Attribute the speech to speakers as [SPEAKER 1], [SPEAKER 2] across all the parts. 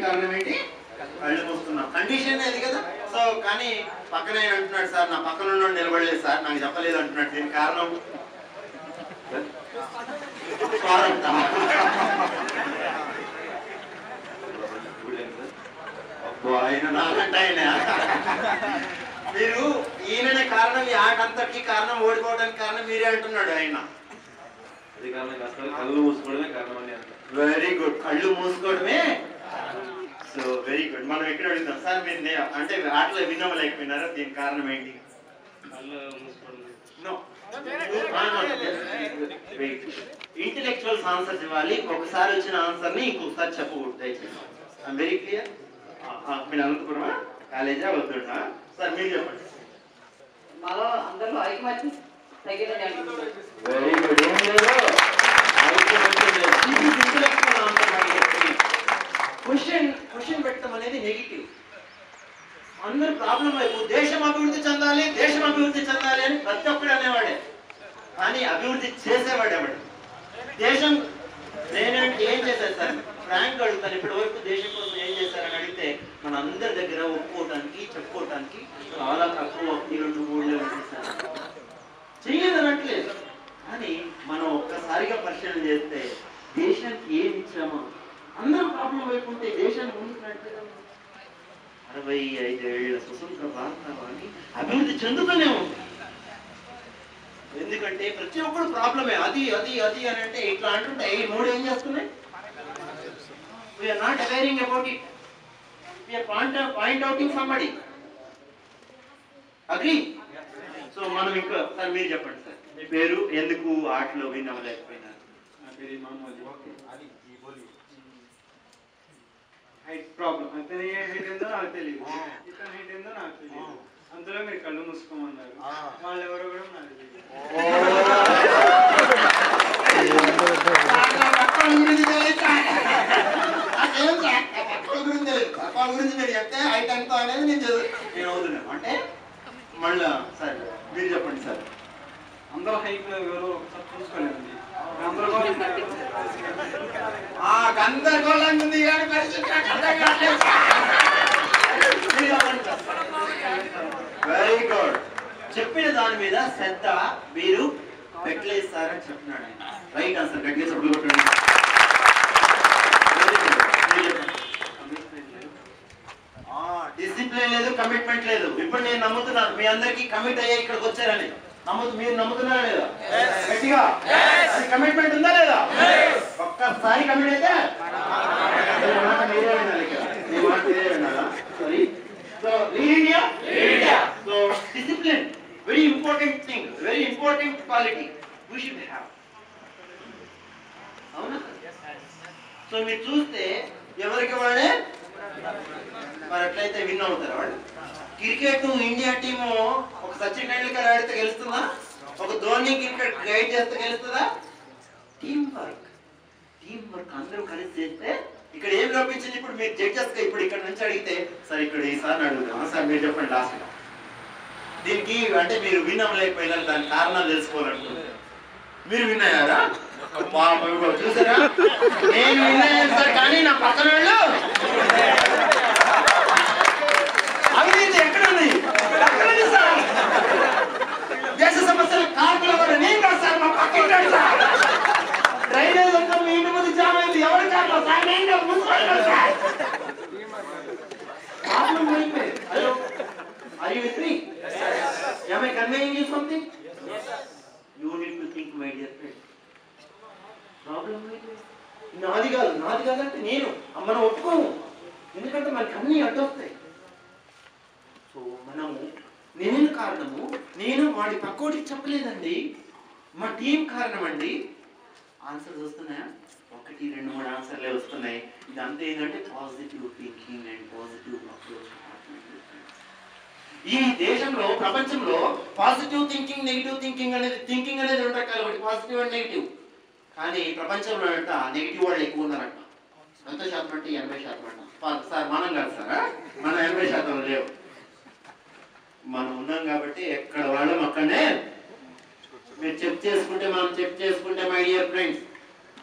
[SPEAKER 1] కారణం ఏంటి? కళ్ళు మూసుకున్నాం. కండిషన్ అది కదా. సో కానీ పక్కన ఆయన అంటున్నాడు, సార్ నా పక్కన ఉన్నాడు నిలబడలేదు సార్, నాకు చెప్పలేదు అంటున్నాడు. దీనికి కారణం ఆయన నాకంటే ఆయన. మీరు ఈయననే కారణం, ఈ ఆట అంతటికి కారణం, ఓడిపోవడానికి కారణం మీరే అంటున్నాడు ఆయన.
[SPEAKER 2] కళ్ళు మూసుకోవడమే కారణం అని అంటారు.
[SPEAKER 1] వెరీ గుడ్, కళ్ళు మూసుకోవడమే. So very good. మనం ఎక్కడ అడుగుతాం సార్, మీరు అంటే ఆటలో విన్నవలేకపోయినారా, దీనికి కారణం ఏంటి? ఇంటెలెక్చువల్స్ ఆన్సర్స్ ఇవ్వాలి. ఒకసారి వచ్చిన ఆన్సర్ ని ఇంకొకసారి చెప్పకూడదు దయచేసి. I'm very clear. మీరు అనంతపురమా, కాలేజా, వద్దుడా? సార్ మీరు చెప్పండి.
[SPEAKER 3] మాలో అందరిలో ఐకమత్యం తగ్గిందని అంటున్నారు.
[SPEAKER 1] Very good. ఏం లేదు, ఇంటెలెక్చువల్ ఆన్సర్ క్వశ్చన్ పెట్టడం అనేది నెగిటివ్. అందరూ ప్రాబ్లం వైపు దేశం అభివృద్ధి చెందాలి, దేశం అభివృద్ధి చెందాలి అని ప్రతి ఒక్కడు అనేవాడే. కానీ అభివృద్ధి చేసేవాడు ఎవడు? దేశం నేనంటే ఏం చేశారు సార్? ఫ్రాంక్ అడుగుతాను, ఇప్పటి వరకు దేశం కోసం ఏం చేశారని అడిగితే మన అందరి దగ్గర ఒప్పుకోవటానికి చెప్పుకోవటానికి చాలా తక్కువ 1-2-3 చేశారు. చెయ్యదని అనట్లేదు, కానీ మనం ఒక్కసారిగా పరిశీలన చేస్తే దేశానికి ఏమి ఇచ్చామో అందరూ ప్రాబ్లం వైపు ఉంటే దేశాన్ని ముందుకు నడిపేదాం. 65 ఏళ్ల స్వతంత్ర భారతాన్ని అభివృద్ధి చెందుతూనే ఉంది. ఎందుకంటే ప్రతి ఒక్కరు ప్రాబ్లమే, అది అది అది అని అంటే ఇట్లా అంటుంటే ఈ మూడు ఏం చేస్తున్నాయి? We are not averring about it, we are point somebody. Agree? So మనం ఇంకా సార్ మీరు చెప్పండి సార్, మీ పేరు, ఎందుకు ఆటలో విన్ అవ్వలేకపోయినారు?
[SPEAKER 2] నా పేరు ఇమాముల్.
[SPEAKER 1] Okay, height problem.
[SPEAKER 2] అతని హైట్ ఏందో నాకు తెలియదు, ఇతని హైట్ ఏందో నాకు తెలియదు. అందులో మీరు కళ్ళు మూసుకోమన్నారు, వాళ్ళు ఎవరో కూడా నాకు తెలియదు.
[SPEAKER 1] గురించి మీరు చెప్తే హైట్ ఎంత అనేది నేను అవుతున్నాను అంటే మళ్ళా. సార్ మీరు చెప్పండి సార్.
[SPEAKER 2] అందరూ హైట్ ఎవరో ఒకసారి చూసుకోలేదండి.
[SPEAKER 1] గందరగోళంగా ఉంది కానీ వెరీ గుడ్. చెప్పిన దాని మీద శ్రద్ధ మీరు పెట్టలేస్తారని చెప్తున్నాడు ఆయన. Right answer. గట్టిగా చప్పుడు కొట్టండి. డిసిప్లిన్ లేదు, కమిట్మెంట్ లేదు. ఇప్పుడు నేను నమ్ముతున్నాను మీ అందరికి కమిట్ అయ్యే ఇక్కడికి వచ్చారని. మీరు నమ్ముతున్నారా లేదా? గట్టిగా కమిట్మెంట్ ఉందా లేదా? ఒక్కసారి కమిట్ అయితే discipline very important thing, very important quality we should have. అవునా? సో మీరు చూస్తే ఎవరికి వాళ్ళే మరి అట్లయితే విన్ అవుతారు వాళ్ళు. క్రికెట్ ఇండియా టీము ఒక సచిన్ టెండూల్కర్ ఆడితే గెలుస్తుందా? ఒక ధోని క్రికెట్ గైడ్ చేస్తే గెలుస్తుందా? టీమ్ వర్క్, అందరూ కలిసి చేస్తే ఇక్కడ ఏం లోపించింది? ఇప్పుడు మీరు జడ్జెస్ గా ఇప్పుడు ఇక్కడ నుంచి అడిగితే సార్ ఇక్కడ ఈసారి అడుగుతాం సార్, మీరు చెప్పండి లాస్ట్ దీనికి అంటే మీరు విన్ అవ్వలేకపోయినా దాని కారణాలు తెలుసుకోవాలనుకుంటున్నారు. మీరు విన్ అయ్యారా? చూసారా, నేను విన్ అయ్యాను సార్, కానీ నా పక్కన వాళ్ళు అవినీతి ఎక్కడ ఉంది? సార్ దేశ సమస్యలు కారణాలు కూడా నేను కాదు సార్, మా పక్కన సార్. డ్రైనేజ్ అంతా మీ ఇంటి ముందు జామ్ అయింది, ఎవరు కారణం సార్? నేను మున్సిపల్ సార్. ప్రాబ్లం అయిపోయింది. Hello, are you with me? Am I conveying you something? You need to think, my dear friend. Problem అయిపోయింది. నాది కాదంటే నేను మనం ఒప్పుకోము, ఎందుకంటే మనకి అన్ని అడ్డొస్తాయి. సో మనము నేను కారణము, నేను వాడి పక్కోటికి చెప్పలేదండి, మా టీం కారణం అండి. ఆన్సర్స్ వస్తున్నాయా? 1, 2, 3 ఆన్సర్లే వస్తున్నాయి. ఇదంతా ఏంటంటే positive thinking and positive approach. ఈ దేశంలో, ప్రపంచంలో పాజిటివ్ థింకింగ్, నెగిటివ్ థింకింగ్ అనేది 2 రకాలు, ఒకటి పాజిటివ్ అండ్ నెగిటివ్. కానీ ప్రపంచంలో అంట నెగిటివ్ వాళ్ళు ఎక్కువ ఉన్నారంట. ఎంత శాతం అంటే 80% అంట. సార్ మనం కాదు సార్, మనం 80% లేవు. మనం ఉన్నాం కాబట్టి ఎక్కడ వాళ్ళం అక్కడనే. మీరు చెక్ చేసుకుంటే, మనం చెక్ చేసుకుంటే మై డియర్ ఫ్రెండ్స్,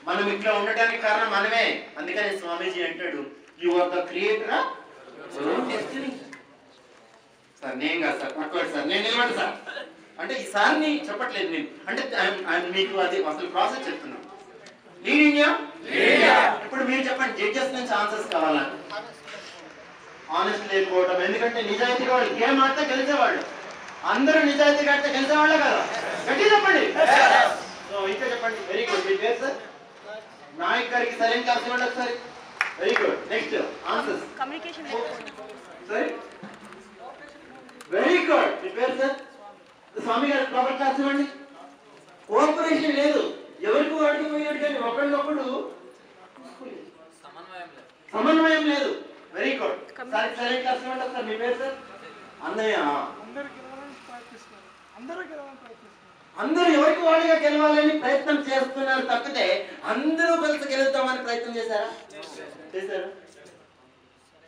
[SPEAKER 1] మనం ఇట్లా ఉండటానికి కారణం మనమే. అందుకని స్వామీజీ అంటాడు, యు ఆర్ ద క్రియేటరా సార్ నేను కాదు సార్, పక్కవాడు సార్, నేను నిలబడి సార్. అంటే ఈ సార్ని చెప్పట్లేదు నేను, అంటే మీకు అది అసలు ప్రాసెస్ చెప్తున్నాను. Lead India. ఇప్పుడు మీరు చెప్పండి, జడ్జెస్ నుంచి ఆన్సర్స్ కావాలా? ఆనెస్ట్ లేకపోవడం, ఎందుకంటే నిజాయితీగా వాళ్ళు గేమ్ ఆడితే గెలిచేవాళ్ళు. అందరూ నిజాయితీగా ఆడితే గెలిచేవాళ్ళే కదా. గట్టి చెప్పండి. సో ఇంకా చెప్పండి. Very good. మీ పేరు సార్? నాయక్ గారికి సరైన క్లాస్ ఇవ్వండి ఒకసారి. Very good. Next answers. Communication. సరే, వెరీ గుడ్. మీ పేరు సార్? స్వామి గారు ప్రాపర్ క్లాస్ ఇవ్వండి. కోఆపరేషన్ లేదు, ఎవరికి వాడికి పోయాడు కానీ ఒకళ్ళొకడు సమన్వయం లేదు. Very good. సరైన క్లాస్ ఇవ్వండి ఒకసారి. మీ పేరు సార్? అన్నయ్య. అందరూ ఎవరికి వాడిగా గెలవాలని ప్రయత్నం చేస్తున్నారు తప్పితే అందరూ కలిసి గెలుద్దామని ప్రయత్నం చేశారా? చేశారు.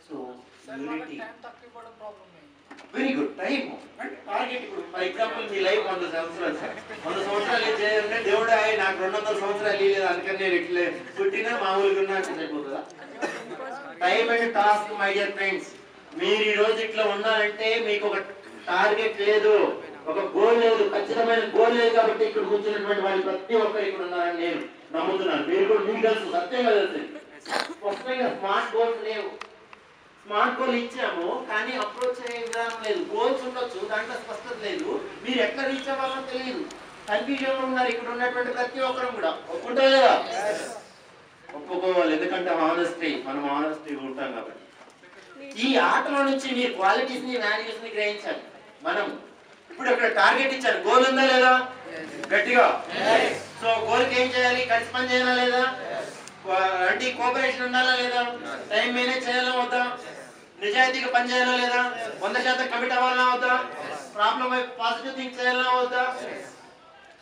[SPEAKER 1] So unity. Very good. Time target. ఇప్పుడు ఫర్ ఎగ్జాంపుల్ మీ లైఫ్ 100 సంవత్సరాలు సార్. 100 సంవత్సరాలు చేయాలంటే దేవుడు నాకు 200 సంవత్సరాలు ఇవ్వలేదు అందుకని నేను ఇట్లే పుట్టినా మామూలుగా ఉన్నా సరిపోతుందా? Time and task my dear friends. మీరు ఈ రోజు ఇట్లా ఉన్నారంటే మీకు ఒక టార్గెట్ లేదు, ఒక గోల్ లేదు, ఖచ్చితమైన గోల్ లేదు. కాబట్టి ఇక్కడ కూర్చున్నటువంటి వాళ్ళు ప్రతి ఒక్కరు ఇక్కడ ఉన్నారని నేను నమ్ముతున్నాను. మీరు కూడా మీకు తెలుసు, సత్యంగా తెలుసు. స్పష్టంగా స్మార్ట్ గోల్స్ లేవు. స్మార్ట్ గోల్ ఇచ్చాము కానీ అప్రోచ్ అయ్యే విధానం లేదు. గోల్స్ ఉండొచ్చు, దాంట్లో స్పష్టత లేదు. మీరు ఎక్కడ రీచ్ అవ్వాలో తెలియదు, కన్ఫ్యూజన్ ఉన్నారు ఇక్కడ ఉన్నటువంటి ప్రతి ఒక్కరు కూడా. ఒప్పుకుంటారు కదా? ఒప్పుకోవాలి, ఎందుకంటే ఆనెస్టీ, మనం ఆనెస్టీగా ఉంటాం కాబట్టి. ఈ ఆటలో నుంచి మీరు క్వాలిటీస్ ని వాల్యూస్ ని గ్రహించాలి. మనం ఇప్పుడు ఇక్కడ టార్గెట్ ఇచ్చారు, గోల్ ఉందా లేదా? గట్టిగా. సో గోల్ కి ఏం చేయాలి? కలిసి పని చేయాలా లేదా? అంటే కోఆపరేషన్ ఉండాలా లేదా? టైం మేనేజ్ చేయాలా వద్దా? నిజాయితీగా పని చేయాలా లేదా? 100% కమిట్ అవ్వాలా వద్దా? ప్రాబ్లం వైపు పాజిటివ్ థింక్ చేయాలా వద్దా?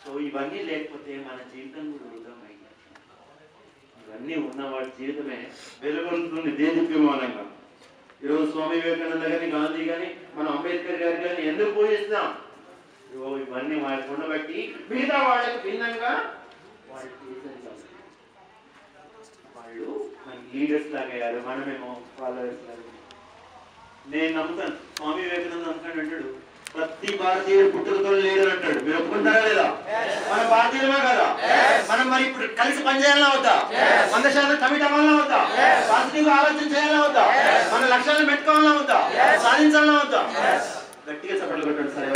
[SPEAKER 1] సో ఇవన్నీ లేకపోతే మన జీవితం కూడా వృధమైంది. ఇవన్నీ ఉన్నవాడి జీవితమే వెలుగొందుతుంది దేదీప్యమానంగా. ఈరోజు స్వామి వివేకానంద గారిని, గాంధీ గాని, మన అంబేద్కర్ గారి కానీ ఎందుకు పూజిస్తాం? ఇవన్నీ వాళ్ళకి ఉండబట్టి మిగతా వాళ్ళకి భిన్నంగా వాళ్ళు వాళ్ళు మన లీడర్స్ లాగా అయ్యారు, మనమేమో ఫాలోవర్స్ లాగా. నేను నమ్ముతాను, స్వామి వివేకానంద అనుకుని అంటాడు, ప్రతి భారతీయుడు పుట్టుకతో లీడర్ అంటాడు. మీరు ఒప్పుకుంటారా లేదా? మన భారతీయులమా కదా? మనం మరి ఇప్పుడు కలిసి పనిచేయాలన్నా వద్దా? 100% కమిట్ అవ్వాలన్నా వద్దా? పాజిటివ్ గా ఆలోచన చేయాలన్నా వద్దా? మన లక్ష్యాలను పెట్టుకోవాలన్నా వద్దా? సాధించాలన్నా వద్దా? గట్టిగా చప్పట్లు కొట్టండి సరే.